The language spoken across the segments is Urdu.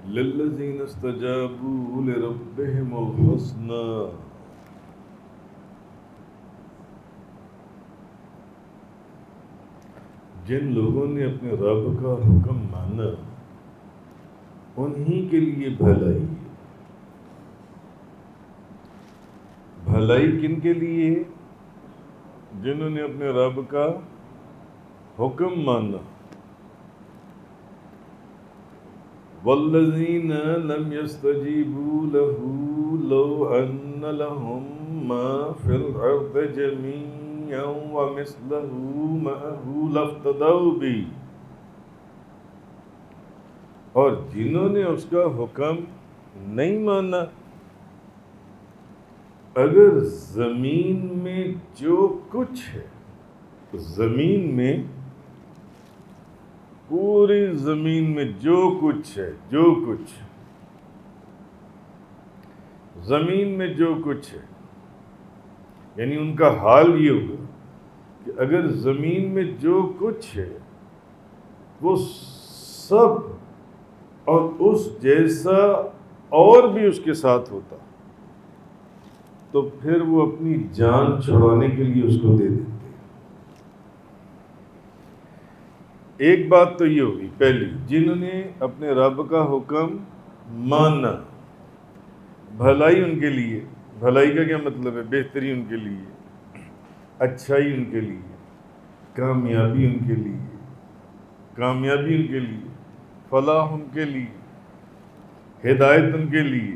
للذین استجابوا لربهم الحسنى، جن لوگوں نے اپنے رب کا حکم مانا انہی کے لیے بھلائی ہے۔ بھلائی کن کے لیے ہے؟ جنہوں نے اپنے رب کا حکم مانا۔ والذین لم یستجیبوا له لو ان لهم ما فی الارض جميعا ومثله معه لافتدوا به، اور جنہوں نے اس کا حکم نہیں مانا، اگر زمین میں جو کچھ ہے، زمین میں پوری زمین میں جو کچھ ہے، جو کچھ زمین میں جو کچھ ہے، یعنی ان کا حال یہ ہوگا کہ اگر زمین میں جو کچھ ہے وہ سب اور اس جیسا اور بھی اس کے ساتھ ہوتا، تو پھر وہ اپنی جان چھڑانے کے لیے اس کو دے دیتے۔ ایک بات تو یہ ہوگی پہلی، جنہوں نے اپنے رب کا حکم مانا، بھلائی ان کے لیے، بھلائی کا کیا مطلب ہے؟ بہتری ان کے لیے، اچھائی ان کے لیے، کامیابی ان کے لیے، کامیابی ان کے لیے، فلاح ان کے لیے، ہدایت ان کے لیے،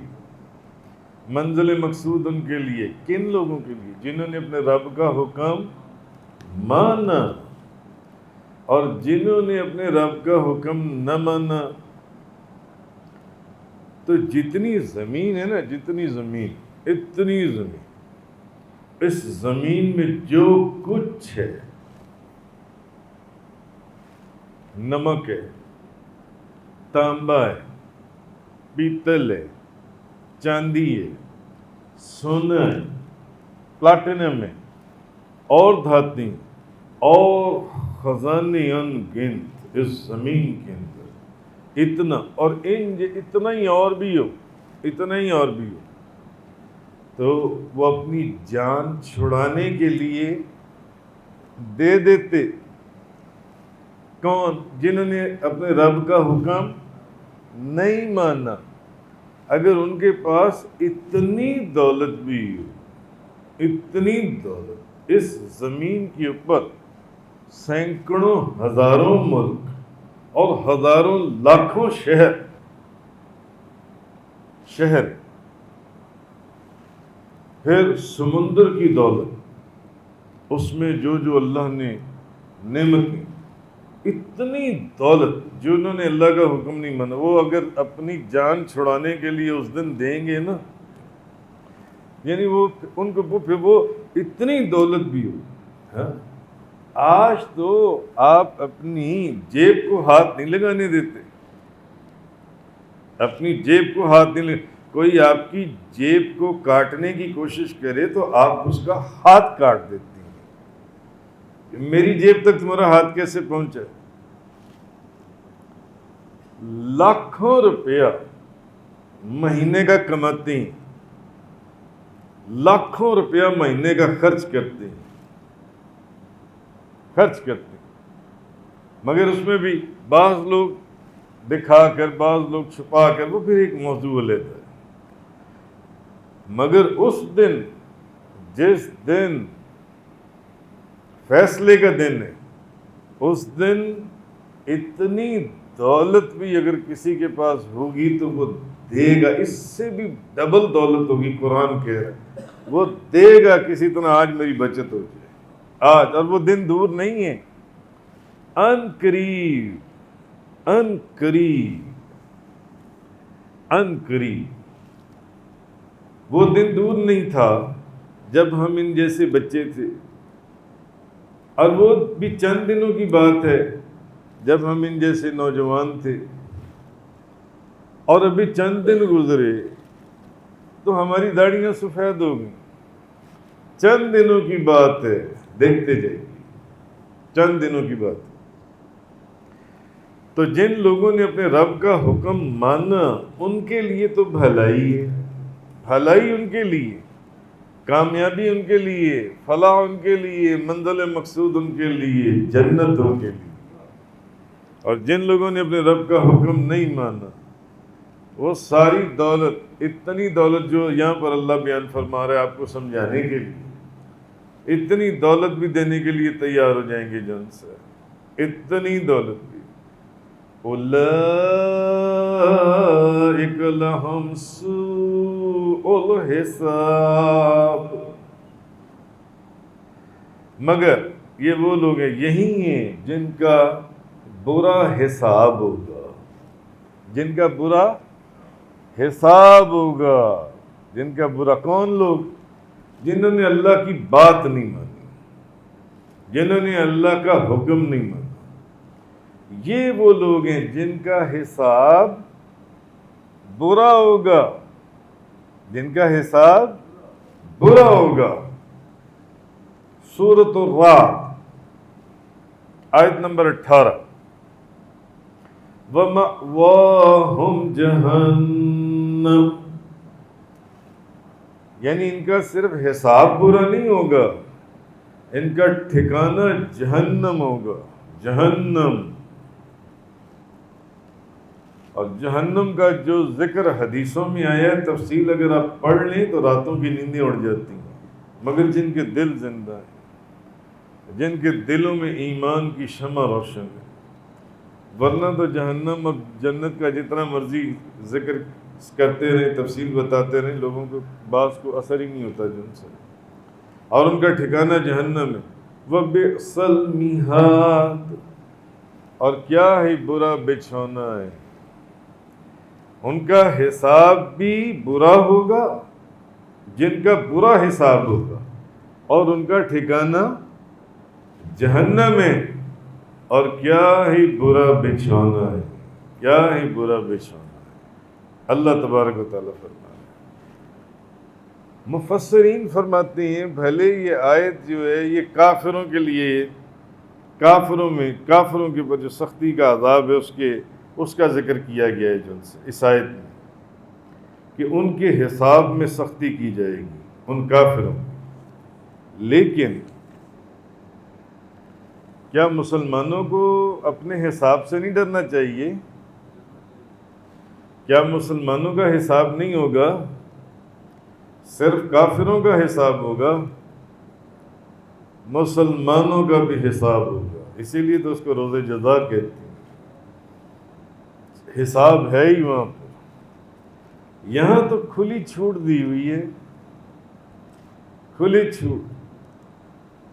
منزل مقصود ان کے لیے۔ کن لوگوں کے لیے؟ جنہوں نے اپنے رب کا حکم مانا، اور جنہوں نے اپنے رب کا حکم نہ مانا۔ تو جتنی زمین ہے نا، جتنی زمین، اتنی زمین، اس زمین میں جو کچھ ہے، نمک ہے، تانبا ہے، پیتل ہے، چاندی ہے، سونا ہے، پلاٹینم ہے، اور دھاتیں اور خزانے ان گنت اس زمین کے اندر، اتنا، اور اتنا ہی اور بھی ہو، اتنا ہی اور بھی ہو، تو وہ اپنی جان چھڑانے کے لیے دے دیتے۔ کون؟ جنہوں نے اپنے رب کا حکم نہیں مانا۔ اگر ان کے پاس اتنی دولت بھی ہو، اتنی دولت، اس زمین کے اوپر سینکڑوں ہزاروں ملک اور ہزاروں لاکھوں شہر، پھر سمندر کی دولت، اس میں جو جو اللہ نے نعمتیں، اتنی دولت، جنہوں نے اللہ کا حکم نہیں مانا، وہ اگر اپنی جان چھڑانے کے لیے اس دن دیں گے نا، یعنی وہ ان کو پھر وہ اتنی دولت بھی ہو، ہاں؟ آج تو آپ اپنی جیب کو ہاتھ نہیں لگانے دیتے، اپنی جیب کو ہاتھ نہیں لگانے۔ کوئی آپ کی جیب کو کاٹنے کی کوشش کرے تو آپ اس کا ہاتھ کاٹ دیتی ہیں۔ میری جیب تک تمہارا ہاتھ کیسے پہنچا؟ لاکھوں روپیہ مہینے کا کماتے ہیں، لاکھوں روپیہ مہینے کا خرچ کرتے ہیں، مگر اس میں بھی بعض لوگ دکھا کر، بعض لوگ چھپا کر، وہ پھر ایک موضوع لیتا ہے۔ مگر اس دن، جس دن فیصلے کا دن ہے، اس دن اتنی دولت بھی اگر کسی کے پاس ہوگی تو وہ دے گا، اس سے بھی ڈبل دولت ہوگی، قرآن کہہ رہا ہے وہ دے گا کسی طرح، آج میری بچت ہو جائے آج، اور وہ دن دور نہیں ہے، ان قریب، ان قریب، ان قریب۔ وہ دن دور نہیں تھا جب ہم ان جیسے بچے تھے، اور وہ بھی چند دنوں کی بات ہے جب ہم ان جیسے نوجوان تھے، اور ابھی چند دن گزرے تو ہماری داڑیاں سفید ہو گئیں۔ چند دنوں کی بات ہے، دیکھتے جائیے، چند دنوں کی بات ہے۔ تو جن لوگوں نے اپنے رب کا حکم مانا ان کے لیے تو بھلائی ہے، بھلائی ان کے لیے، کامیابی ان کے لیے، فلاح ان کے لیے، منزل مقصود ان کے لیے، جنت ان کے لیے۔ اور جن لوگوں نے اپنے رب کا حکم نہیں مانا، وہ ساری دولت، اتنی دولت جو یہاں پر اللہ بیان فرما رہا ہے آپ کو سمجھانے کے لیے، اتنی دولت بھی دینے کے لیے تیار ہو جائیں گے جن سے، اتنی دولت بھی۔ اولئک لہم سوء الحساب، مگر یہ وہ لوگ ہیں، یہی ہیں جن کا برا حساب ہوگا، جن کا برا حساب ہوگا، جن کا برا۔ کون لوگ؟ جنہوں نے اللہ کی بات نہیں مانی، جنہوں نے اللہ کا حکم نہیں مانا، یہ وہ لوگ ہیں جن کا حساب برا ہوگا، جن کا حساب برا ہوگا۔ سورۃ الرعد آیت نمبر 18، وَمَأْوَاهُمْ جَهَنَّمُ، یعنی ان کا صرف حساب برا نہیں ہوگا، ان کا ٹھکانہ جہنم ہوگا، جہنم۔ اور جہنم کا جو ذکر حدیثوں میں آیا ہے، تفصیل اگر آپ پڑھ لیں تو راتوں کی نیندیں اڑ جاتی ہیں، مگر جن کے دل زندہ ہیں، جن کے دلوں میں ایمان کی شمع روشن ہے، ورنہ تو جہنم، اب جنت کا جتنا مرضی ذکر کرتے رہیں، تفصیل بتاتے رہیں، لوگوں کو بعض کو اثر ہی نہیں ہوتا جن سے، اور ان کا ٹھکانہ جہنم ہے۔ وَبِئْسَ الْمِہَادُ، اور کیا ہی برا بچھونا ہے، ان کا حساب بھی برا ہوگا، جن کا برا حساب ہوگا، اور ان کا ٹھکانہ جہنم ہے، اور کیا ہی برا بچھونا ہے، کیا ہی برا بچھونا ہے۔ اللہ تبارک و تعالیٰ فرماتا ہے، مفسرین فرماتے ہیں بھلے یہ آیت جو ہے یہ کافروں کے لیے، کافروں کے اوپر جو سختی کا عذاب ہے اس کا ذکر کیا گیا ہے جن سے اس آیت میں، کہ ان کے حساب میں سختی کی جائے گی ان کافروں۔ لیکن کیا مسلمانوں کو اپنے حساب سے نہیں ڈرنا چاہیے؟ کیا مسلمانوں کا حساب نہیں ہوگا، صرف کافروں کا حساب ہوگا؟ مسلمانوں کا بھی حساب ہوگا، اسی لیے تو اس کو روز جزا کہتے ہیں۔ حساب ہے ہی وہاں پر، یہاں تو کھلی چھوٹ دی ہوئی ہے، کھلی چھوٹ،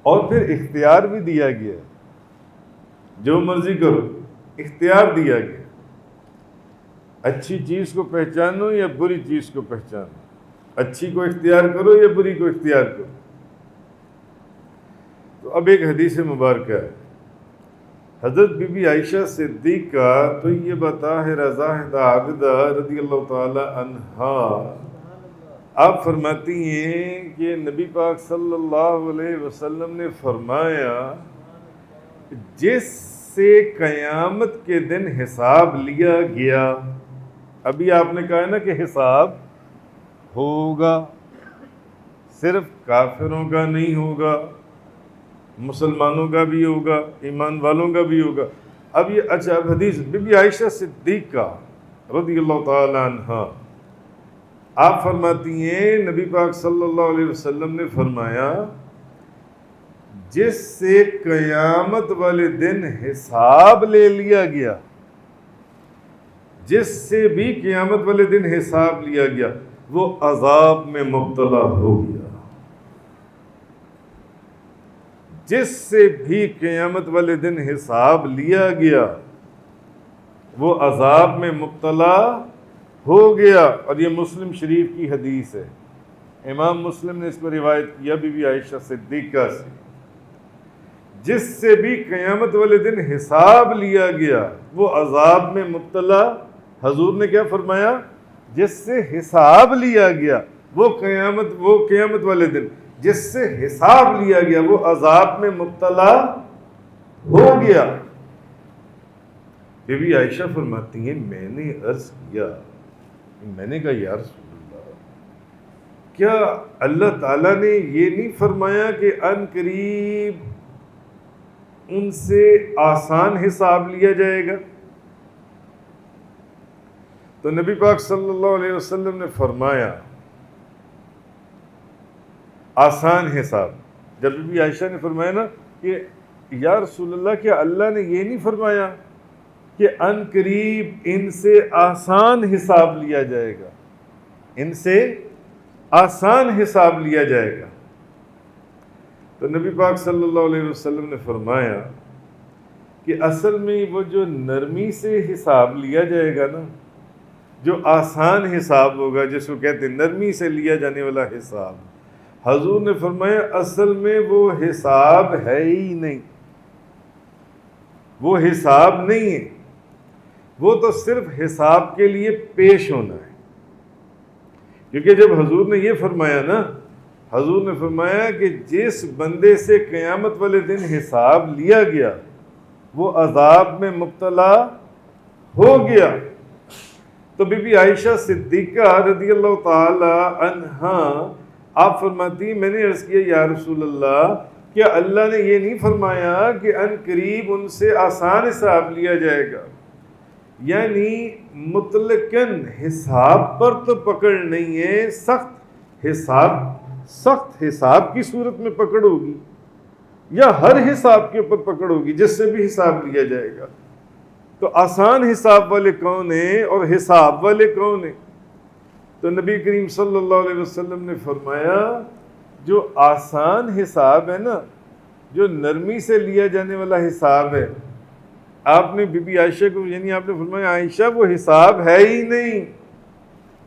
اور پھر اختیار بھی دیا گیا، جو مرضی کرو، اختیار دیا گیا، اچھی چیز کو پہچانو یا بری چیز کو پہچانو، اچھی کو اختیار کرو یا بری کو اختیار کرو۔ تو اب ایک حدیث مبارکہ ہے، حضرت بی بی عائشہ صدیقہ طیبۃ رضاحدہ عابدہ رضی اللہ تعالی عنہا، آپ فرماتی ہیں کہ نبی پاک صلی اللہ علیہ وسلم نے فرمایا، جس سے قیامت کے دن حساب لیا گیا، ابھی آپ نے کہا نا کہ حساب ہوگا، صرف کافروں کا نہیں ہوگا، مسلمانوں کا بھی ہوگا، ایمان والوں کا بھی ہوگا۔ اب یہ اچھا حدیث بی بی عائشہ صدیقہ رضی اللہ تعالی عنہا، آپ فرماتی ہیں نبی پاک صلی اللہ علیہ وسلم نے فرمایا، جس سے قیامت والے دن حساب لے لیا گیا، جس سے بھی قیامت والے دن حساب لیا گیا، وہ عذاب میں مبتلا ہو گیا۔ جس سے بھی قیامت والے دن حساب لیا گیا وہ عذاب میں مبتلا ہو گیا۔ اور یہ مسلم شریف کی حدیث ہے، امام مسلم نے اس کو روایت کیا بی بی عائشہ صدیقہ سے، جس سے بھی قیامت والے دن حساب لیا گیا وہ عذاب میں مبتلا۔ حضور نے کیا فرمایا؟ جس سے حساب لیا گیا وہ قیامت والے دن جس سے حساب لیا گیا وہ عذاب میں مبتلا ہو گیا۔ بی بی عائشہ فرماتی ہیں میں نے عرض کیا، میں نے کہا یا رسول اللہ، کیا اللہ تعالیٰ نے یہ نہیں فرمایا کہ ان قریب ان سے آسان حساب لیا جائے گا؟ تو نبی پاک صلی اللہ علیہ وسلم نے فرمایا آسان حساب. جب بی عائشہ نے فرمایا نا کہ یا رسول اللہ کیا اللہ نے یہ نہیں فرمایا کہ ان قریب ان سے آسان حساب لیا جائے گا، ان سے آسان حساب لیا جائے گا؟ تو نبی پاک صلی اللہ علیہ وسلم نے فرمایا کہ اصل میں وہ جو نرمی سے حساب لیا جائے گا نا، جو آسان حساب ہوگا جس کو کہتے ہیں نرمی سے لیا جانے والا حساب، حضور نے فرمایا اصل میں وہ حساب ہے ہی نہیں، وہ حساب نہیں ہے، وہ تو صرف حساب کے لیے پیش ہونا ہے. کیونکہ جب حضور نے یہ فرمایا نا، حضور نے فرمایا کہ جس بندے سے قیامت والے دن حساب لیا گیا وہ عذاب میں مبتلا ہو گیا. تو بی بی عائشہ صدیقہ رضی اللہ تعالی عنہا آپ فرماتی ہیں میں نے عرض کیا یا رسول اللہ کیا اللہ نے یہ نہیں فرمایا کہ ان قریب ان سے آسان حساب لیا جائے گا؟ یعنی مطلقاً حساب پر تو پکڑ نہیں ہے، سخت حساب کی صورت میں پکڑ ہوگی یا ہر حساب کے اوپر پکڑ ہوگی جس سے بھی حساب لیا جائے گا. تو آسان حساب والے کون ہیں اور حساب والے کون ہیں؟ تو نبی کریم صلی اللہ علیہ وسلم نے فرمایا جو آسان حساب ہے نا، جو نرمی سے لیا جانے والا حساب ہے، آپ نے بی بی عائشہ کو یعنی آپ نے فرمایا عائشہ وہ حساب ہے ہی نہیں،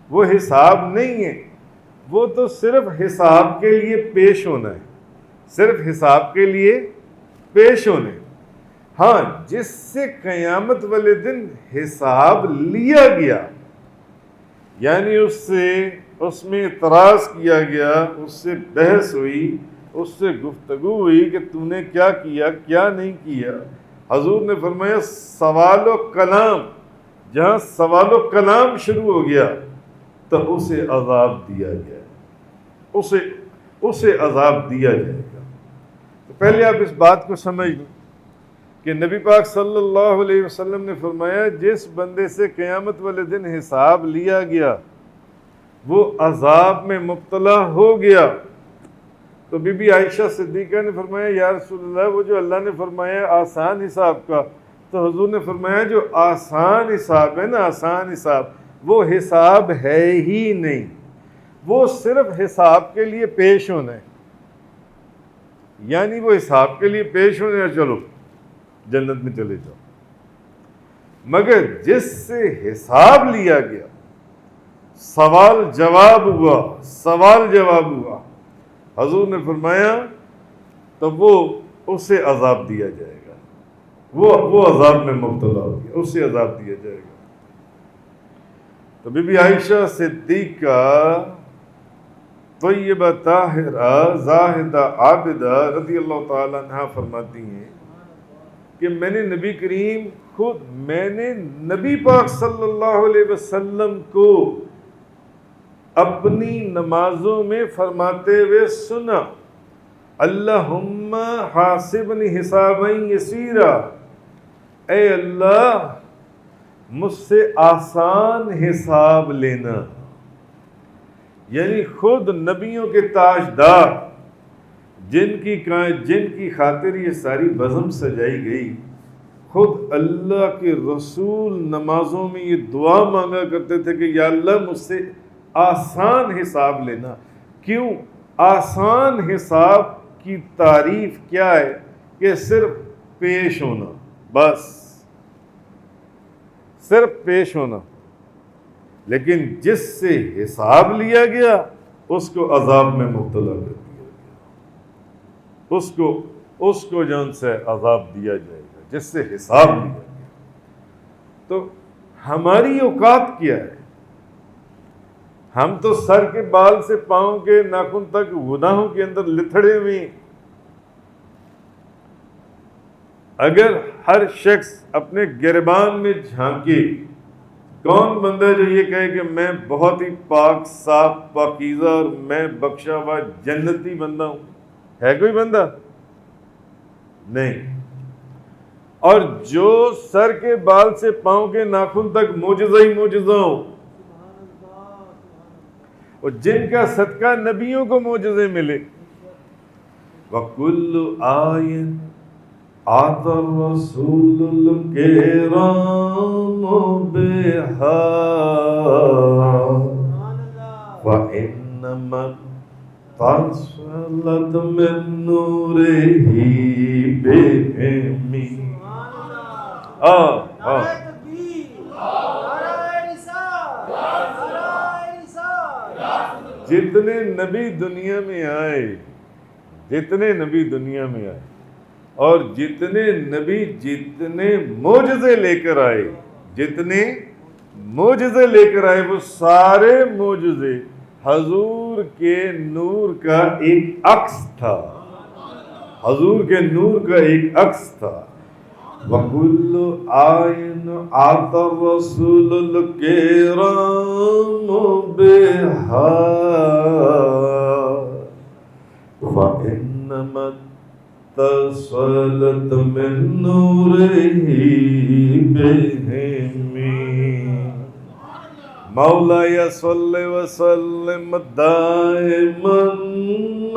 وہ حساب نہیں ہے، وہ تو صرف حساب کے لیے پیش ہونا ہے، صرف حساب کے لیے پیش ہونے. ہاں جس سے قیامت والے دن حساب لیا گیا، یعنی اس میں اعتراض کیا گیا، اس سے بحث ہوئی، اس سے گفتگو ہوئی کہ تو نے کیا کیا کیا نہیں کیا. حضور نے فرمایا سوال و کلام، جہاں سوال و کلام شروع ہو گیا تو اسے عذاب دیا گیا، اسے عذاب دیا جائے گا. تو پہلے آپ اس بات کو سمجھ لیں کہ نبی پاک صلی اللہ علیہ وسلم نے فرمایا جس بندے سے قیامت والے دن حساب لیا گیا وہ عذاب میں مبتلا ہو گیا. تو بی بی عائشہ صدیقہ نے فرمایا یا رسول اللہ وہ جو اللہ نے فرمایا آسان حساب کا، تو حضور نے فرمایا جو آسان حساب ہے نا، آسان حساب وہ حساب ہے ہی نہیں، وہ صرف حساب کے لیے پیش ہونا ہے. یعنی وہ حساب کے لیے پیش ہونے ہے، چلو جنت میں چلے جاؤ. مگر جس سے حساب لیا گیا، سوال جواب ہوا، حضور نے فرمایا تو وہ اسے عذاب دیا جائے گا، وہ عذاب میں مبتلا ہو گیا، اسے عذاب دیا جائے گا. تو بی بی عائشہ صدیقہ طیبہ طاہرہ زاہدہ عابدہ رضی اللہ تعالیٰ عنہ فرماتی ہیں کہ میں نے نبی پاک صلی اللہ علیہ وسلم کو اپنی نمازوں میں فرماتے ہوئے سنا اللہم حاسبنی حسابا یسیرا، اے اللہ مجھ سے آسان حساب لینا. یعنی خود نبیوں کے تاجدار جن کی خاطر یہ ساری بزم سجائی گئی، خود اللہ کے رسول نمازوں میں یہ دعا مانگا کرتے تھے کہ یا اللہ مجھ سے آسان حساب لینا. کیوں؟ آسان حساب کی تعریف کیا ہے کہ صرف پیش ہونا، بس صرف پیش ہونا. لیکن جس سے حساب لیا گیا اس کو عذاب میں مبتلا کر دیا گیا، اس کو جان سے عذاب دیا جائے گا جس سے حساب لیا گیا. تو ہماری اوقات کیا ہے؟ ہم تو سر کے بال سے پاؤں کے ناخن تک گناہوں کے اندر لتھڑے ہوئے. اگر ہر شخص اپنے گریبان میں جھانکے، کون بندہ جو یہ کہے کہ میں بہت ہی پاک صاف پاکیزہ اور میں بخشا ہوا جنتی بندہ ہوں؟ ہے کوئی بندہ؟ نہیں۔ اور جو سر کے بال سے پاؤں کے ناخن تک معجزہ ہی معجزہ ہو، اور جن کا صدقہ نبیوں کو معجزے ملے، وَكُلُّ آیَةٍ آتَى الرَّسُولُ الْكِرَامُ بِهَا وَإِنَّمَا اتصلت من نورِهِ بِهِمْ۔ جتنے نبی دنیا میں آئے، جتنے نبی دنیا میں آئے، اور جتنے نبی جتنے معجزے لے کر آئے، جتنے معجزے لے کر آئے، وہ سارے معجزے حضور کے نور کا ایک عکس تھا، حضور کے نور کا ایک عکس تھا۔ وَكُلُّ آیٍ آتَى الرَّسُولُ الْكِرَامُ بِهَا فَإِنَّمَا اتصلت من نورِهِ بِهِمْ۔ مولاي صل وسلم دائما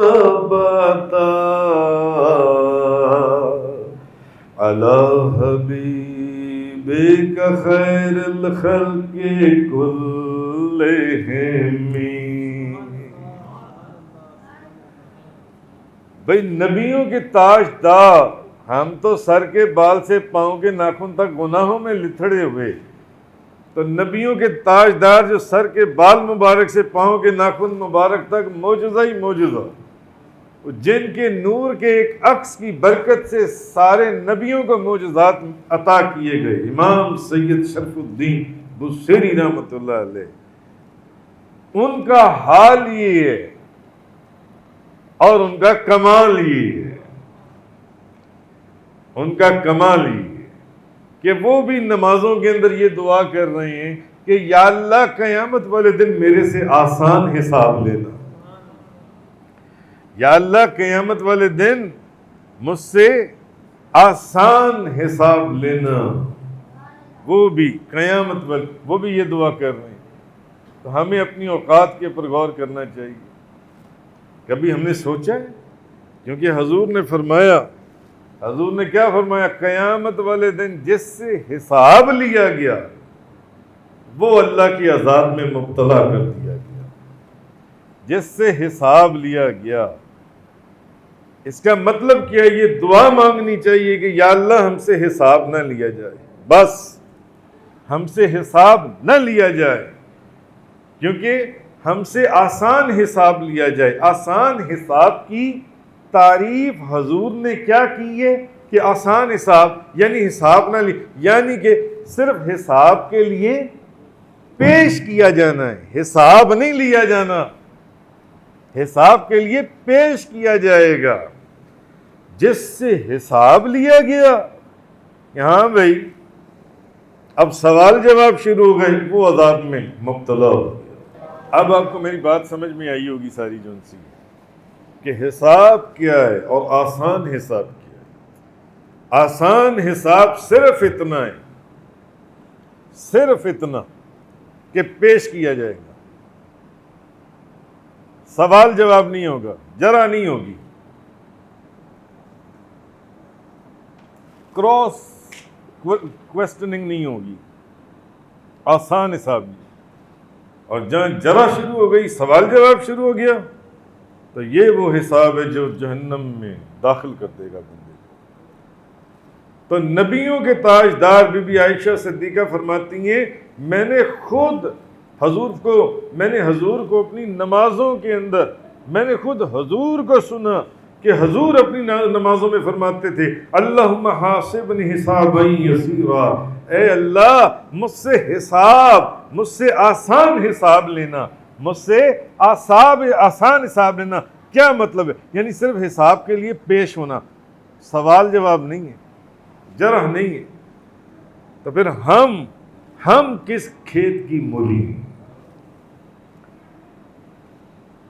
ابدا على حبيبك خير الخلق كلهم۔ بھئی نبیوں کے تاجدار، ہم تو سر کے بال سے پاؤں کے ناخن تک گناہوں میں لتھڑے ہوئے، تو نبیوں کے تاجدار جو سر کے بال مبارک سے پاؤں کے ناخن مبارک تک معجزہ ہی معجزہ، جن کے نور کے ایک عکس کی برکت سے سارے نبیوں کو معجزات عطا کیے گئے۔ امام سید شرف الدین بصیری رحمۃ اللہ علیہ، ان کا حال یہ ہے اور ان کا کمال یہ ہے، ان کا کمال یہ ہے کہ وہ بھی نمازوں کے اندر یہ دعا کر رہے ہیں کہ یا اللہ قیامت والے دن میرے سے آسان حساب لینا، یا اللہ قیامت والے دن مجھ سے آسان حساب لینا۔ وہ بھی قیامت والے، وہ بھی یہ دعا کر رہے ہیں۔ تو ہمیں اپنی اوقات کے اوپر غور کرنا چاہیے۔ کبھی ہم نے سوچا ہے؟ کیونکہ حضور نے فرمایا، حضور نے کیا فرمایا؟ قیامت والے دن جس سے حساب لیا گیا وہ اللہ کی عذاب میں مبتلا کر دیا گیا۔ جس سے حساب لیا گیا، اس کا مطلب کیا ہے؟ یہ دعا مانگنی چاہیے کہ یا اللہ ہم سے حساب نہ لیا جائے، بس ہم سے حساب نہ لیا جائے، کیونکہ ہم سے آسان حساب لیا جائے۔ آسان حساب کی تعریف حضور نے کیا کی ہے کہ آسان حساب یعنی حساب نہ لی، یعنی کہ صرف حساب کے لیے پیش کیا جانا ہے، حساب نہیں لیا جانا، حساب کے لیے پیش کیا جائے گا۔ جس سے حساب لیا گیا کہ ہاں بھائی اب سوال جواب شروع ہو گئے، وہ عذاب میں مبتلا ہو گیا۔ اب آپ کو میری بات سمجھ میں آئی ہوگی ساری جون سی، کہ حساب کیا ہے اور آسان حساب کیا ہے۔ آسان حساب صرف اتنا ہے، صرف اتنا کہ پیش کیا جائے گا، سوال جواب نہیں ہوگا، جرا نہیں ہوگی، کراس کوسٹننگ نہیں ہوگی، آسان حساب نہیں۔ اور جہاں جرا شروع ہو گئی، سوال جواب شروع ہو گیا، تو یہ وہ حساب ہے جو جہنم میں داخل کر دے گا بندے کو۔ تو نبیوں کے تاجدار بی بی عائشہ صدیقہ فرماتی ہیں، میں نے حضور کو اپنی نمازوں کے اندر، میں نے خود حضور کو سنا کہ حضور اپنی نمازوں میں فرماتے تھے اللہم حاسبنی حسابا یسیرا، اے اللہ مجھ سے آسان حساب لینا، مجھ سے آسان حساب لینا۔ کیا مطلب ہے؟ یعنی صرف حساب کے لیے پیش ہونا، سوال جواب نہیں ہے، جرح نہیں ہے، تو پھر ہم کس کھیت کی مولی ہیں؟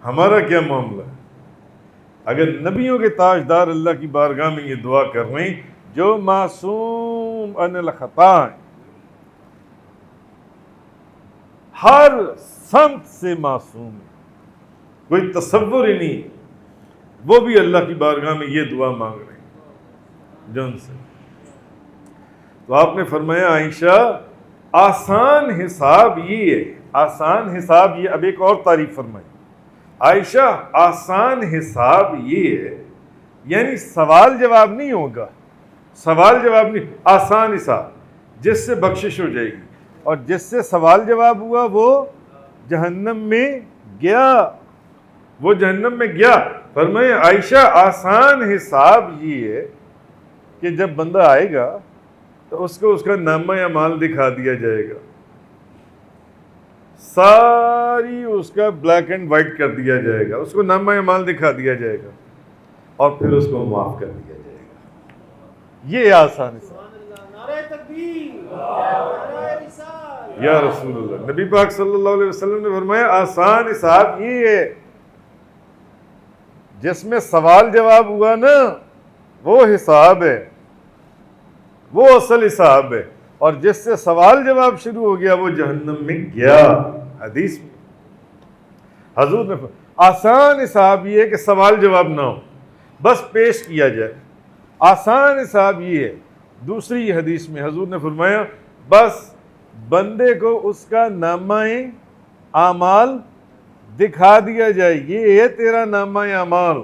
ہمارا کیا معاملہ ہے؟ اگر نبیوں کے تاجدار اللہ کی بارگاہ میں یہ دعا کر رہے ہیں جو معصوم عن الخطا ہیں، ہر سمت سے معصوم ہے، کوئی تصور ہی نہیں، وہ بھی اللہ کی بارگاہ میں یہ دعا مانگ رہے ہیں جن سے. تو آپ نے فرمایا عائشہ آسان حساب یہ ہے، آسان حساب یہ. اب ایک اور تعریف فرمائی عائشہ، آسان حساب یہ ہے یعنی سوال جواب نہیں ہوگا، سوال جواب نہیں، آسان حساب جس سے بخشش ہو جائے گی، اور جس سے سوال جواب ہوا وہ جہنم میں گیا، وہ جہنم میں گیا. فرمائے عائشہ آسان حساب یہ ہے کہ جب بندہ آئے گا تو اس کو اس کا نامہ اعمال دکھا دیا جائے گا، ساری اس کا بلیک اینڈ وائٹ کر دیا جائے گا، اس کو نامہ اعمال دکھا دیا جائے گا اور پھر اس کو معاف کر دیا جائے گا. یہ آسان حساب. یا رسول اللہ، نبی پاک صلی اللہ علیہ وسلم نے فرمایا آسان حساب یہ ہے جس میں سوال جواب ہوا نا وہ حساب ہے، وہ اصل حساب ہے، اور جس سے سوال جواب شروع ہو گیا وہ جہنم میں گیا. حدیث میں حضور نے آسان حساب یہ ہے کہ سوال جواب نہ ہو، بس پیش کیا جائے. آسان حساب یہ ہے. دوسری حدیث میں حضور نے فرمایا بس بندے کو اس کا نامہ اعمال دکھا دیا جائے، یہ ہے تیرا نامہ اعمال،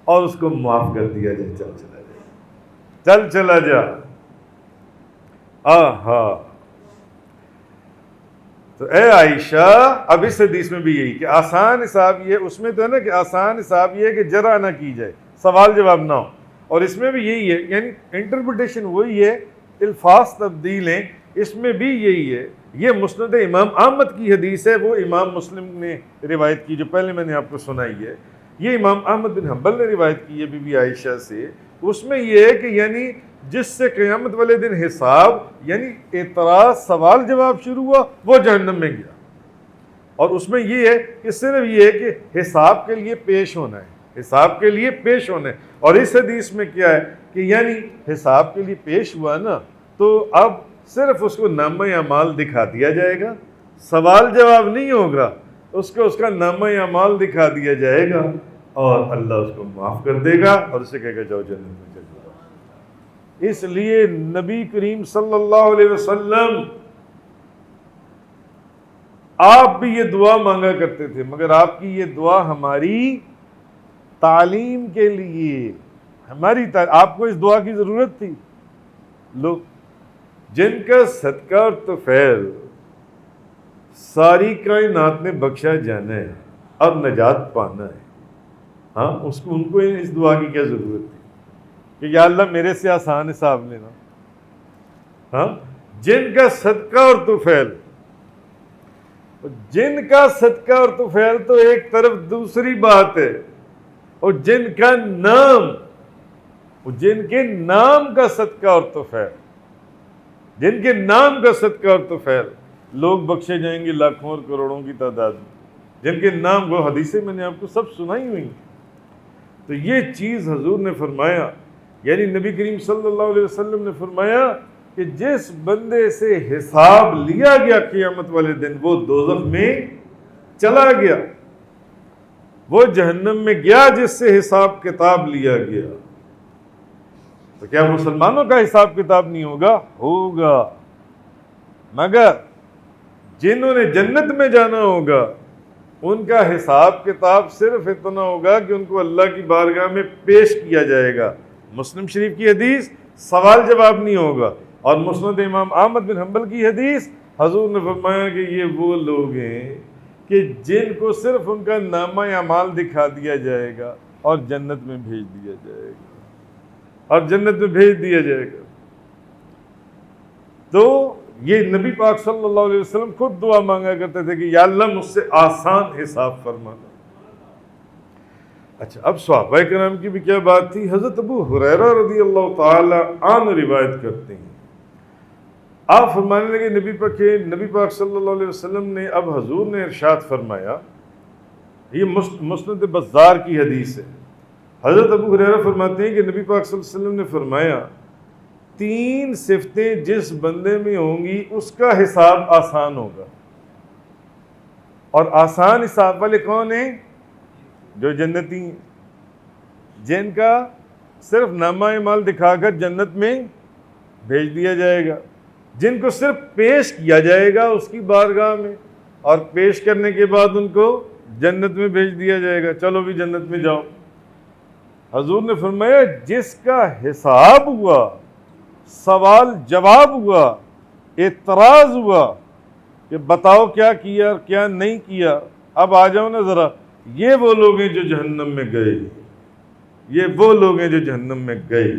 اور اس کو معاف کر دیا جائے، چل چلا جائے، چل چلا جا. آہا. تو اے عائشہ اب اس حدیث میں بھی یہی کہ آسان حساب یہ، اس میں تو ہے نا کہ آسان حساب یہ ہے کہ جرح نہ کی جائے، سوال جواب نہ ہو، اور اس میں بھی یہی ہے، یعنی انٹرپریٹیشن وہی ہے، الفاظ تبدیل ہیں، اس میں بھی یہی ہے. یہ مسند امام احمد کی حدیث ہے، وہ امام مسلم نے روایت کی جو پہلے میں نے آپ کو سنائی ہے. یہ امام احمد بن حنبل نے روایت کی ہے بی بی عائشہ سے. اس میں یہ ہے کہ یعنی جس سے قیامت والے دن حساب یعنی اعتراض سوال جواب شروع ہوا وہ جہنم میں گیا. اور اس میں یہ ہے کہ صرف یہ ہے کہ حساب کے لیے پیش ہونا ہے، حساب کے لیے پیش ہونا ہے. اور اس حدیث میں کیا ہے کہ یعنی حساب کے لیے پیش ہوا نا تو اب صرف اس کو نامہ اعمال دکھا دیا جائے گا، سوال جواب نہیں ہوگا، اس کو اس کا نامہ اعمال دکھا دیا جائے گا اور اللہ اس کو معاف کر دے گا اور اسے کہے گا جاؤ جنت میں چلے جاؤ. اس لیے نبی کریم صلی اللہ علیہ وسلم آپ بھی یہ دعا مانگا کرتے تھے، مگر آپ کی یہ دعا ہماری تعلیم کے لیے، آپ کو اس دعا کی ضرورت تھی. لو جن کا صدقہ اور طفیل ساری کائنات نے بخشا جانا ہے اور نجات پانا ہے، ہاں ان کو اس دعا کی کیا ضرورت تھی کہ یا اللہ میرے سے آسان حساب لینا. ہاں جن کا صدقہ اور طفیل، جن کا صدقہ اور طفیل تو ایک طرف دوسری بات ہے، اور جن کا نام، جن کے نام کا صدقہ اور طفیل، جن کے نام کا صدقہ اور طفیل، لوگ بخشے جائیں گے لاکھوں اور کروڑوں کی تعداد میں، جن کے نام وہ حدیثیں میں نے آپ کو سب سنائی ہوئی. تو یہ چیز حضور نے فرمایا، یعنی نبی کریم صلی اللہ علیہ وسلم نے فرمایا کہ جس بندے سے حساب لیا گیا قیامت والے دن وہ دوزخ میں چلا گیا، وہ جہنم میں گیا جس سے حساب کتاب لیا گیا. تو کیا مسلمانوں کا حساب کتاب نہیں ہوگا؟ ہوگا، مگر جنہوں نے جنت میں جانا ہوگا ان کا حساب کتاب صرف اتنا ہوگا کہ ان کو اللہ کی بارگاہ میں پیش کیا جائے گا. مسلم شریف کی حدیث سوال جواب نہیں ہوگا، اور مسند امام احمد بن حنبل کی حدیث حضور نے فرمایا کہ یہ وہ لوگ ہیں کہ جن کو صرف ان کا نامہ اعمال دکھا دیا جائے گا اور جنت میں بھیج دیا جائے گا، اور جنت میں بھیج دیا جائے گا. تو یہ نبی پاک صلی اللہ علیہ وسلم خود دعا مانگا کرتے تھے کہ یا اللہ مجھ سے آسان حساب فرمانا. اچھا، اب صحابہ کرام کی بھی کیا بات تھی. حضرت ابو ہریرہ رضی اللہ تعالی عنہ روایت کرتے ہیں، آپ فرمانے لگے نبی پاک صلی اللہ علیہ وسلم نے، اب حضور نے ارشاد فرمایا، یہ مسند بزار کی حدیث ہے. حضرت ابو ہریرہ فرماتے ہیں کہ نبی پاک صلی اللہ علیہ وسلم نے فرمایا 3 صفتیں جس بندے میں ہوں گی اس کا حساب آسان ہوگا. اور آسان حساب والے کون ہیں؟ جو جنتی ہیں، جن کا صرف نامہ اعمال دکھا کر جنت میں بھیج دیا جائے گا، جن کو صرف پیش کیا جائے گا اس کی بارگاہ میں، اور پیش کرنے کے بعد ان کو جنت میں بھیج دیا جائے گا، چلو بھی جنت میں جاؤ. حضور نے فرمایا جس کا حساب ہوا، سوال جواب ہوا، اعتراض ہوا کہ بتاؤ کیا کیا اور کیا نہیں کیا، اب آ جاؤ نا ذرا، یہ وہ لوگ ہیں جو جہنم میں گئے، یہ وہ لوگ ہیں جو جہنم میں گئے.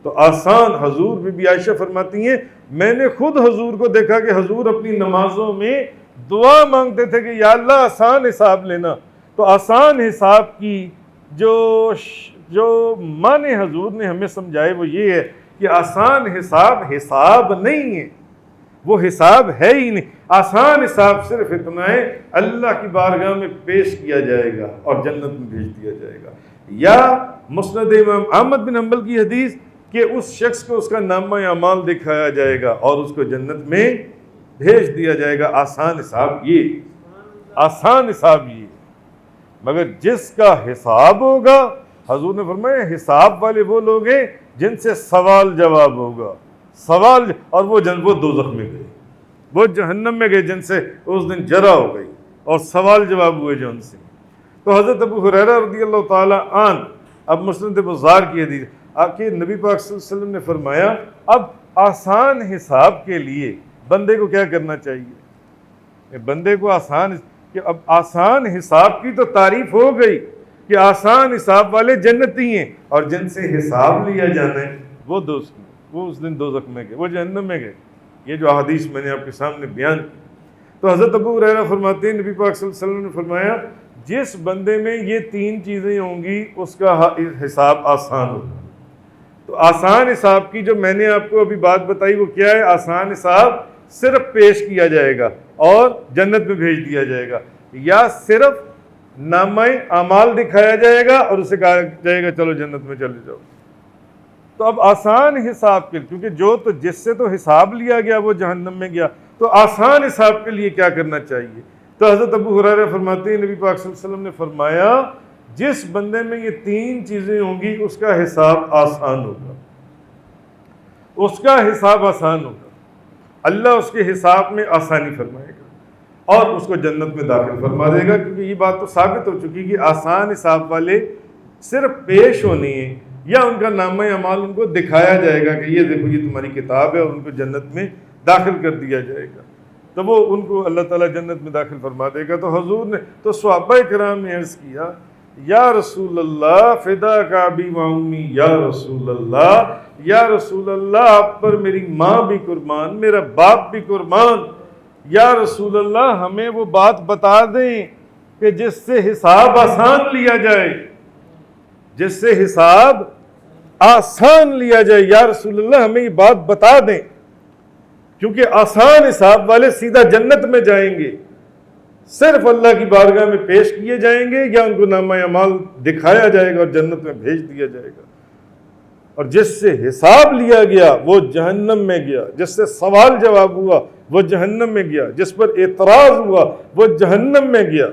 تو آسان، حضور بی عائشہ فرماتی ہیں میں نے خود حضور کو دیکھا کہ حضور اپنی نمازوں میں دعا مانگتے تھے کہ یا اللہ آسان حساب لینا. تو آسان حساب کی جو معنی حضور نے ہمیں سمجھائے وہ یہ ہے کہ آسان حساب نہیں ہے، وہ حساب ہے ہی نہیں. آسان حساب صرف اتنا ہے، اللہ کی بارگاہ میں پیش کیا جائے گا اور جنت میں بھیج دیا جائے گا. یا مسند امام احمد بن حنبل کی حدیث کہ اس شخص کو اس کا نامہ اعمال دکھایا جائے گا اور اس کو جنت میں بھیج دیا جائے گا. آسان حساب یہ، آسان حساب یہ. مگر جس کا حساب ہوگا، حضور نے فرمایا حساب والے وہ لوگ ہیں جن سے سوال جواب ہوگا، اور وہ دوزخ میں گئے، وہ جہنم میں گئے جن سے اس دن جرا ہو گئی اور سوال جواب ہوئے جو ان سے. تو حضرت ابو ہریرہ رضی اللہ تعالی عنہ، اب مسند بزار کی حدیث، کہ نبی پاک صلی اللہ علیہ وسلم نے فرمایا اب آسان حساب کے لیے بندے کو کیا کرنا چاہیے. بندے کو کہ اب آسان حساب کی تو تعریف ہو گئی کہ آسان حساب والے جنتی ہیں، اور جن سے حساب لیا جانا ہے وہ اس دن دوزخ میں گئے، وہ جہنم میں گئے. یہ جو احادیث میں نے آپ کے سامنے بیان کی. تو حضرت ابو ہریرہ فرماتے ہیں نبی پاک صلی اللہ علیہ وسلم نے فرمایا جس بندے میں یہ 3 چیزیں ہوں گی اس کا حساب آسان ہوگا. تو آسان حساب کی جو میں نے آپ کو ابھی بات بتائی وہ کیا ہے؟ آسان حساب صرف پیش کیا جائے گا اور جنت میں بھیج دیا جائے گا، یا صرف نامہ اعمال دکھایا جائے گا اور اسے کہا جائے گا چلو جنت میں چلے جاؤ. تو اب آسان حساب کے، کیونکہ جس سے تو حساب لیا گیا وہ جہنم میں گیا، تو آسان حساب کے لیے کیا کرنا چاہیے؟ تو حضرت ابو ہریرہ فرماتے ہیں نبی پاک صلی اللہ علیہ وسلم نے فرمایا جس بندے میں یہ 3 چیزیں ہوں گی اس کا حساب آسان ہوگا، اس کا حساب آسان ہوگا. اللہ اس کے حساب میں آسانی فرمائے گا اور اس کو جنت میں داخل فرما دے گا. کیونکہ یہ بات تو ثابت ہو چکی کہ آسان حساب والے صرف پیش ہونے ہیں، یا ان کا نامہ اعمال ان کو دکھایا جائے گا کہ یہ دیکھو یہ تمہاری کتاب ہے، اور ان کو جنت میں داخل کر دیا جائے گا، تو وہ ان کو اللہ تعالیٰ جنت میں داخل فرما دے گا. تو حضور نے، تو صحابہ کرام نے عرض کیا یا رسول اللہ فدا کا ابی و امی، یا رسول اللہ، یا رسول اللہ آپ پر میری ماں بھی قربان، میرا باپ بھی قربان، یا رسول اللہ ہمیں وہ بات بتا دیں کہ جس سے حساب آسان لیا جائے، جس سے حساب آسان لیا جائے. یا رسول اللہ ہمیں یہ بات بتا دیں، کیونکہ آسان حساب والے سیدھا جنت میں جائیں گے، صرف اللہ کی بارگاہ میں پیش کیے جائیں گے، یا ان کو نامہ اعمال دکھایا جائے گا اور جنت میں بھیج دیا جائے گا. اور جس سے حساب لیا گیا وہ جہنم میں گیا، جس سے سوال جواب ہوا وہ جہنم میں گیا، جس پر اعتراض ہوا وہ جہنم میں گیا.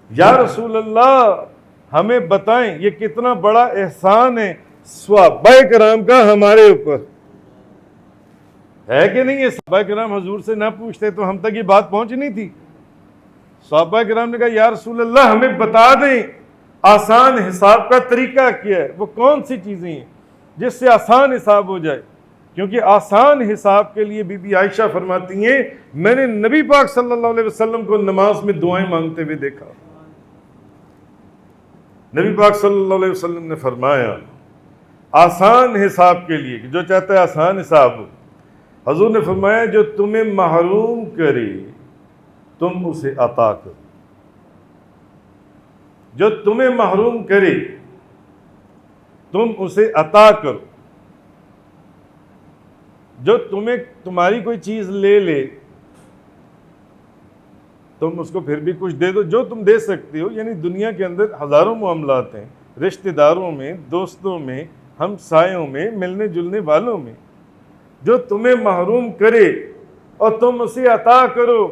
یا رسول اللہ ہمیں بتائیں یہ کتنا بڑا احسان ہے صحابہ کرام کا ہمارے اوپر، ہے کہ نہیں؟ یہ صحابہ کرام حضور سے نہ پوچھتے تو ہم تک یہ بات پہنچنی تھی. صحابہ کرام نے کہا یا رسول اللہ ہمیں بتا دیں آسان حساب کا طریقہ کیا ہے، وہ کون سی چیزیں ہیں جس سے آسان حساب ہو جائے. کیونکہ آسان حساب کے لیے بی بی عائشہ فرماتی ہیں میں نے نبی پاک صلی اللہ علیہ وسلم کو نماز میں دعائیں مانگتے ہوئے دیکھا. نبی پاک صلی اللہ علیہ وسلم نے فرمایا آسان حساب کے لیے کہ جو چاہتا ہے آسان حساب ہو، حضور نے فرمایا جو تمہیں محروم کرے تم اسے عطا کرو، جو تمہیں محروم کرے تم اسے عطا کرو، جو تمہاری کوئی چیز لے لے تم اس کو پھر بھی کچھ دے دو جو تم دے سکتے ہو. یعنی دنیا کے اندر ہزاروں معاملات ہیں، رشتہ داروں میں، دوستوں میں، ہمسایوں میں، ملنے جلنے والوں میں. جو تمہیں محروم کرے اور تم اسے عطا کرو.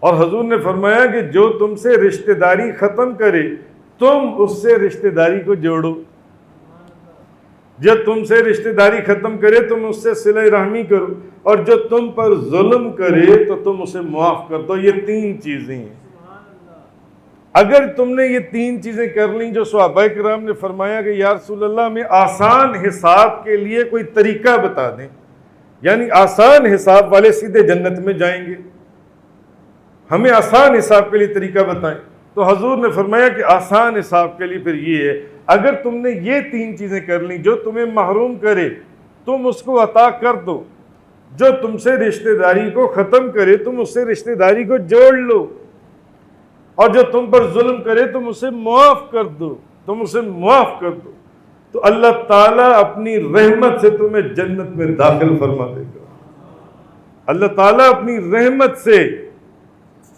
اور حضور نے فرمایا کہ جو تم سے رشتہ داری ختم کرے تم اس سے رشتہ داری کو جوڑو. جو تم سے رشتہ داری ختم کرے تم اس سے صلہ رحمی کرو، اور جو تم پر ظلم کرے تو تم اسے معاف کر دو. یہ 3 چیزیں ہیں. اگر تم نے یہ 3 چیزیں کر لیں جو صحابہ کرام نے فرمایا کہ یا رسول اللہ ہمیں آسان حساب کے لیے کوئی طریقہ بتا دیں، یعنی آسان حساب والے سیدھے جنت میں جائیں گے، ہمیں آسان حساب کے لیے طریقہ بتائیں. تو حضور نے فرمایا کہ آسان حساب کے لیے پھر یہ ہے، اگر تم نے یہ 3 چیزیں کر لیں، جو تمہیں محروم کرے تم اس کو عطا کر دو، جو تم سے رشتہ داری کو ختم کرے تم اس سے رشتہ داری کو جوڑ لو، اور جو تم پر ظلم کرے تم اسے معاف کر دو، تو اللہ تعالیٰ اپنی رحمت سے تمہیں جنت میں داخل فرما دے گا. اللہ تعالیٰ اپنی رحمت سے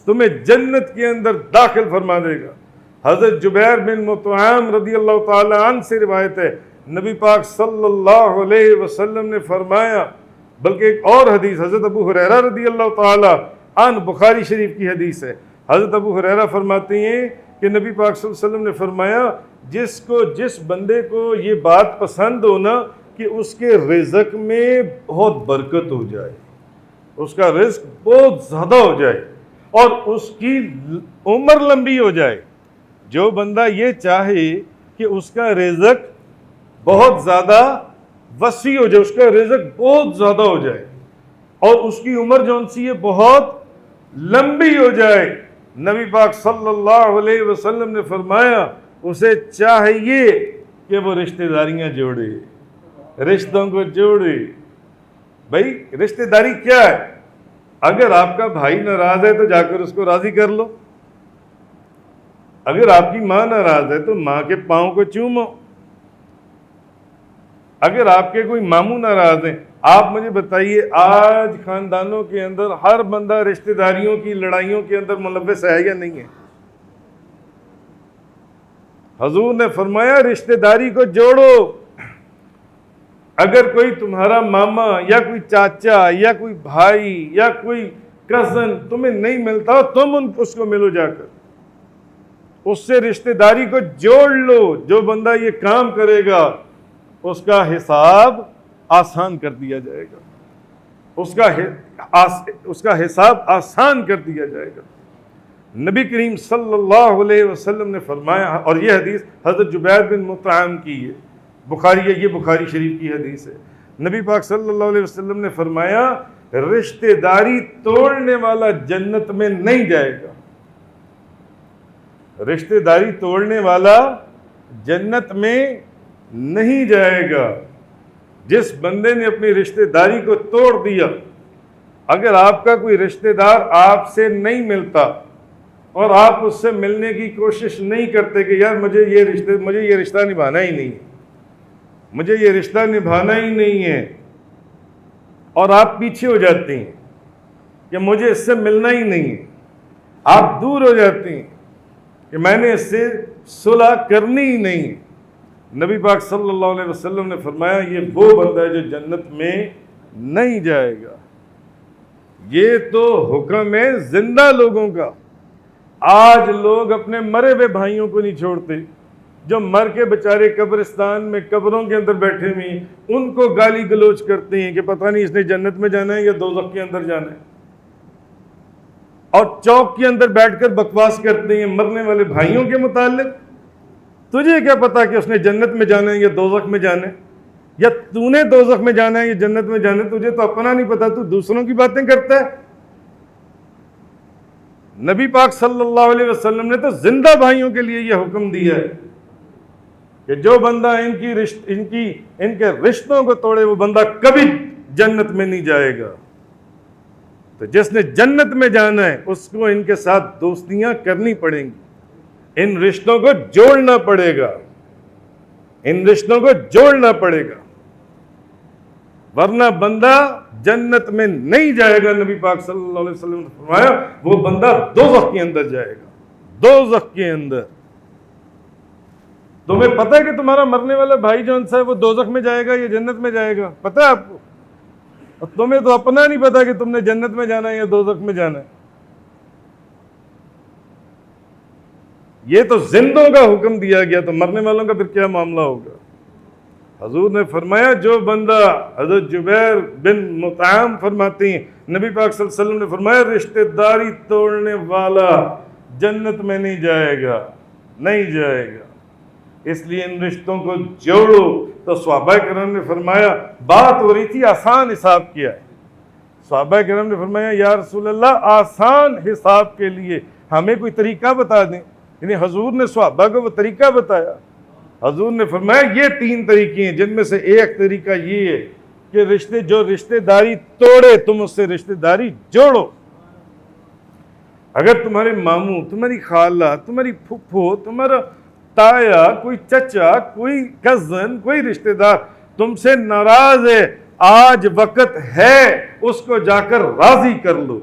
تمہیں جنت کے اندر داخل فرما دے گا. حضرت جبیر بن مطعم رضی اللہ تعالی عنہ سے روایت ہے، نبی پاک صلی اللہ علیہ وسلم نے فرمایا، بلکہ ایک اور حدیث حضرت ابو ہریرہ رضی اللہ تعالی عنہ، بخاری شریف کی حدیث ہے. حضرت ابو ہریرہ فرماتے ہیں کہ نبی پاک صلی اللہ علیہ وسلم نے فرمایا، جس بندے کو یہ بات پسند ہو نا کہ اس کے رزق میں بہت برکت ہو جائے، اس کا رزق بہت زیادہ ہو جائے اور اس کی عمر لمبی ہو جائے، جو بندہ یہ چاہے کہ اس کا رزق بہت زیادہ وسیع ہو جائے، اس کا رزق بہت زیادہ ہو جائے اور اس کی عمر جون سی ہے بہت لمبی ہو جائے، نبی پاک صلی اللہ علیہ وسلم نے فرمایا اسے چاہیے کہ وہ رشتہ داریاں جوڑے، رشتوں کو جوڑے. بھائی رشتہ داری کیا ہے؟ اگر آپ کا بھائی ناراض ہے تو جا کر اس کو راضی کر لو، اگر آپ کی ماں ناراض ہے تو ماں کے پاؤں کو چومو، اگر آپ کے کوئی ماموں ناراض ہیں. آپ مجھے بتائیے آج خاندانوں کے اندر ہر بندہ رشتہ داریوں کی لڑائیوں کے اندر ملوث ہے یا نہیں ہے؟ حضور نے فرمایا رشتہ داری کو جوڑو. اگر کوئی تمہارا ماما یا کوئی چاچا یا کوئی بھائی یا کوئی کزن تمہیں نہیں ملتا تم اس کو ملو، جا کر اس سے رشتہ داری کو جوڑ لو. جو بندہ یہ کام کرے گا اس کا حساب آسان کر دیا جائے گا، اس کا حساب آسان کر دیا جائے گا. نبی کریم صلی اللہ علیہ وسلم نے فرمایا، اور یہ حدیث حضرت جبیر بن مطعم کی ہے، یہ بخاری شریف کی حدیث ہے. نبی پاک صلی اللہ علیہ وسلم نے فرمایا رشتہ داری توڑنے والا جنت میں نہیں جائے گا. رشتہ داری توڑنے والا جنت میں نہیں جائے گا. جس بندے نے اپنی رشتہ داری کو توڑ دیا، اگر آپ کا کوئی رشتہ دار آپ سے نہیں ملتا اور آپ اس سے ملنے کی کوشش نہیں کرتے کہ یار مجھے یہ رشتہ نبھانا ہی نہیں ہے، مجھے یہ رشتہ نبھانا ہی نہیں ہے، اور آپ پیچھے ہو جاتے ہیں کہ مجھے اس سے ملنا ہی نہیں ہے، آپ دور ہو جاتے ہیں کہ میں نے اس سے صلح کرنی ہی نہیں ہے. نبی پاک صلی اللہ علیہ وسلم نے فرمایا یہ وہ بندہ ہے جو جنت میں نہیں جائے گا. یہ تو حکم ہے زندہ لوگوں کا. آج لوگ اپنے مرے ہوئے بھائیوں کو نہیں چھوڑتے، جو مر کے بےچارے قبرستان میں قبروں کے اندر بیٹھے ہوئے ہیں ان کو گالی گلوچ کرتے ہیں کہ پتہ نہیں اس نے جنت میں جانا ہے یا دوزخ کے اندر جانا ہے، اور چوک کے اندر بیٹھ کر بکواس کرتے ہیں مرنے والے بھائیوں کے متعلق. تجھے کیا پتا کہ اس نے جنت میں جانا ہے یا دوزخ میں جانا ہے، یا تو نے دوزخ میں جانا ہے یا جنت میں جانا ہے؟ تجھے تو اپنا نہیں پتا، تو دوسروں کی باتیں کرتا ہے. نبی پاک صلی اللہ علیہ وسلم نے تو زندہ بھائیوں کے لیے یہ حکم دیا ہے کہ جو بندہ ان کے رشتوں کو توڑے وہ بندہ کبھی جنت میں نہیں جائے گا. تو جس نے جنت میں جانا ہے اس کو ان کے ساتھ دوستیاں کرنی پڑیں گی، ان رشتوں کو جوڑنا پڑے گا، ان رشتوں کو جوڑنا پڑے گا، ورنہ بندہ جنت میں نہیں جائے گا۔ نبی پاک صلی اللہ علیہ وسلم نے فرمایا وہ بندہ دوزخ کے اندر جائے گا، دوزخ کے اندر۔ تمہیں پتہ ہے کہ تمہارا مرنے والا بھائی جون سا ہے وہ دوزخ میں جائے گا یا جنت میں جائے گا؟ پتہ ہے آپ کو؟ اور تمہیں تو اپنا نہیں پتا کہ تم نے جنت میں جانا ہے یا دوزخ میں جانا ہے۔ یہ تو زندوں کا حکم دیا گیا، تو مرنے والوں کا پھر کیا معاملہ ہوگا؟ حضور نے فرمایا جو بندہ، حضرت جبیر بن مطعم فرماتے ہیں نبی پاک صلی اللہ علیہ وسلم نے فرمایا رشتہ داری توڑنے والا جنت میں نہیں جائے گا، نہیں جائے گا۔ اس لیے ان رشتوں کو جوڑو۔ تو صحابہ کرام نے فرمایا، بات ہو رہی تھی آسان حساب کیا ہے، صحابہ کرام نے فرمایا یا رسول اللہ آسان حساب کے لیے ہمیں کوئی طریقہ بتا دیں۔ یعنی حضور نے صحابہ کو وہ طریقہ بتایا۔ حضور نے فرمایا یہ 3 طریقے ہیں، جن میں سے ایک طریقہ یہ ہے کہ جو رشتہ داری توڑے تم اس سے رشتہ داری جوڑو۔ اگر تمہارے ماموں، تمہاری خالہ، تمہاری پھپھو، تمہارا تایا، کوئی چچا، کوئی کزن، کوئی رشتہ دار تم سے ناراض ہے، آج وقت ہے اس کو جا کر راضی کر لو،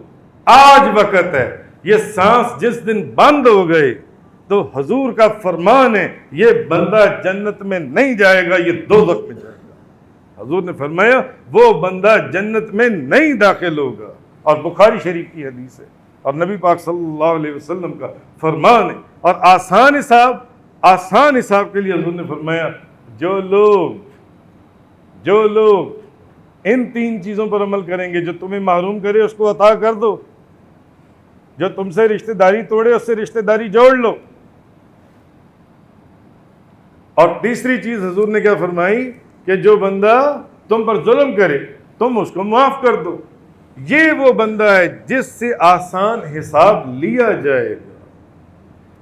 آج وقت ہے۔ یہ سانس جس دن بند ہو گئے تو حضور کا فرمان ہے یہ بندہ جنت میں نہیں جائے گا، یہ دوزخ میں جائے گا۔ حضور نے فرمایا وہ بندہ جنت میں نہیں داخل ہوگا، اور بخاری شریف کی حدیث ہے اور نبی پاک صلی اللہ علیہ وسلم کا فرمان ہے۔ اور آسان حساب کے لیے حضور نے فرمایا جو لوگ ان 3 چیزوں پر عمل کریں گے، جو تمہیں محروم کرے اس کو عطا کر دو، جو تم سے رشتہ داری توڑے اس سے رشتہ داری جوڑ لو، اور تیسری چیز حضور نے کیا فرمائی کہ جو بندہ تم پر ظلم کرے تم اس کو معاف کر دو۔ یہ وہ بندہ ہے جس سے آسان حساب لیا جائے گا۔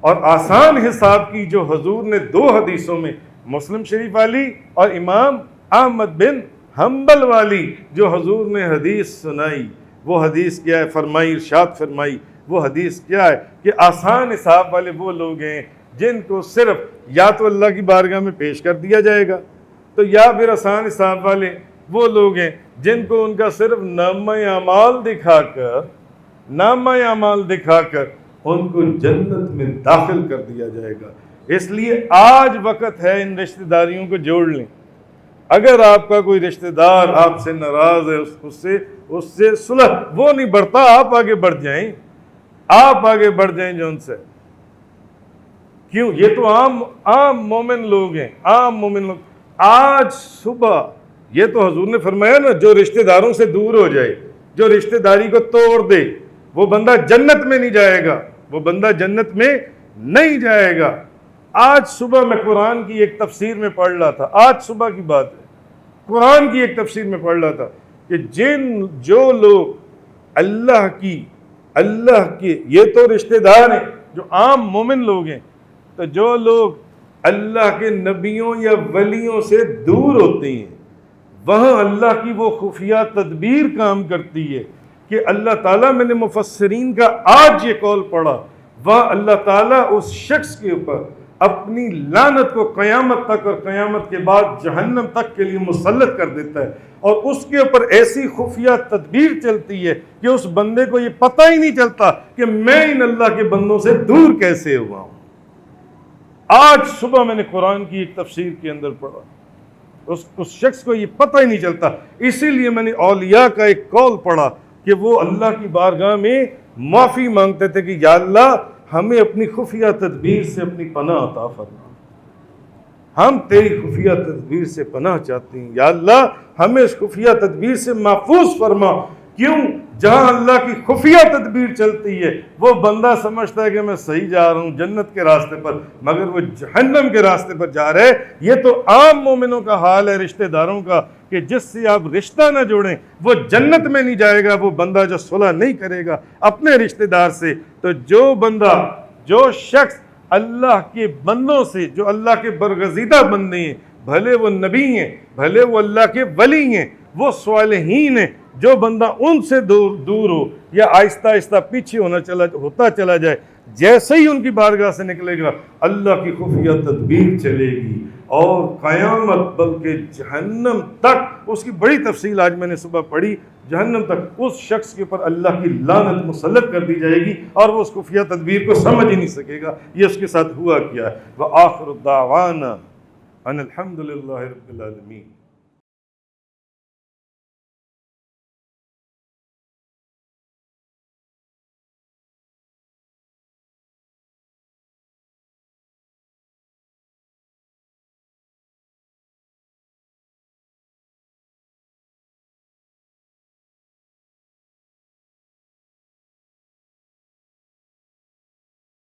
اور آسان حساب کی جو حضور نے 2 حدیثوں میں، مسلم شریف والی اور امام احمد بن حنبل والی جو حضور نے حدیث سنائی، وہ حدیث کیا ہے؟ فرمائی، ارشاد فرمائی وہ حدیث کیا ہے کہ آسان حساب والے وہ لوگ ہیں جن کو صرف یا تو اللہ کی بارگاہ میں پیش کر دیا جائے گا، تو یا پھر آسان حساب والے وہ لوگ ہیں جن کو ان کا صرف نامہ اعمال دکھا کر ان کو جنت میں داخل کر دیا جائے گا۔ اس لیے آج وقت ہے ان رشتہ داریوں کو جوڑ لیں۔ اگر آپ کا کوئی رشتہ دار آپ سے ناراض ہے، اس سے صلح وہ نہیں بڑھتا، آپ آگے بڑھ جائیں جو ان سے۔ کیوں؟ یہ تو عام مومن لوگ ہیں، عام مومن لوگ۔ آج صبح یہ تو حضور نے فرمایا نا، جو رشتہ داروں سے دور ہو جائے، جو رشتہ داری کو توڑ دے، وہ بندہ جنت میں نہیں جائے گا، وہ بندہ جنت میں نہیں جائے گا۔ آج صبح میں قرآن کی ایک تفسیر میں پڑھ رہا تھا، آج صبح کی بات ہے، قرآن کی ایک تفسیر میں پڑھ رہا تھا کہ جو لوگ اللہ کے یہ تو رشتہ دار ہیں جو عام مومن لوگ ہیں، تو جو لوگ اللہ کے نبیوں یا ولیوں سے دور ہوتے ہیں، وہاں اللہ کی وہ خفیہ تدبیر کام کرتی ہے کہ اللہ تعالیٰ، میں نے مفسرین کا آج یہ قول پڑھا، وہاں اللہ تعالیٰ اس شخص کے اوپر اپنی لعنت کو قیامت تک اور قیامت کے بعد جہنم تک کے لیے مسلط کر دیتا ہے، اور اس کے اوپر ایسی خفیہ تدبیر چلتی ہے کہ اس بندے کو یہ پتہ ہی نہیں چلتا کہ میں ان اللہ کے بندوں سے دور کیسے ہوا ہوں۔ آج صبح میں نے قرآن کی ایک تفسیر کے اندر پڑھا، اس شخص کو یہ پتہ ہی نہیں چلتا۔ اسی لیے میں نے اولیاء کا ایک قول پڑھا کہ وہ اللہ کی بارگاہ میں معافی مانگتے تھے کہ یا اللہ ہمیں اپنی خفیہ تدبیر سے اپنی پناہ عطا فرما، ہم تیری خفیہ تدبیر سے پناہ چاہتے ہیں، یا اللہ ہمیں اس خفیہ تدبیر سے محفوظ فرما۔ کیوں؟ جہاں اللہ کی خفیہ تدبیر چلتی ہے وہ بندہ سمجھتا ہے کہ میں صحیح جا رہا ہوں جنت کے راستے پر، مگر وہ جہنم کے راستے پر جا رہے۔ یہ تو عام مومنوں کا حال ہے، رشتہ داروں کا، کہ جس سے آپ رشتہ نہ جوڑیں وہ جنت میں نہیں جائے گا، وہ بندہ جو صلح نہیں کرے گا اپنے رشتہ دار سے۔ تو جو شخص اللہ کے بندوں سے، جو اللہ کے برگزیدہ بندے ہیں، بھلے وہ نبی ہیں، بھلے وہ اللہ کے ولی ہیں، وہ صالحین ہیں، جو بندہ ان سے دور ہو یا آہستہ آہستہ پیچھے ہوتا چلا جائے، جیسے ہی ان کی بارگاہ سے نکلے گا اللہ کی خفیہ تدبیر چلے گی، اور قیامت بلکہ جہنم تک، اس کی بڑی تفصیل آج میں نے صبح پڑھی، جہنم تک اس شخص کے اوپر اللہ کی لعنت مسلط کر دی جائے گی، اور وہ اس خفیہ تدبیر کو سمجھ ہی نہیں سکے گا یہ اس کے ساتھ ہوا کیا ہے۔ وآخر دعوانا ان الحمد للہ رب العالمین۔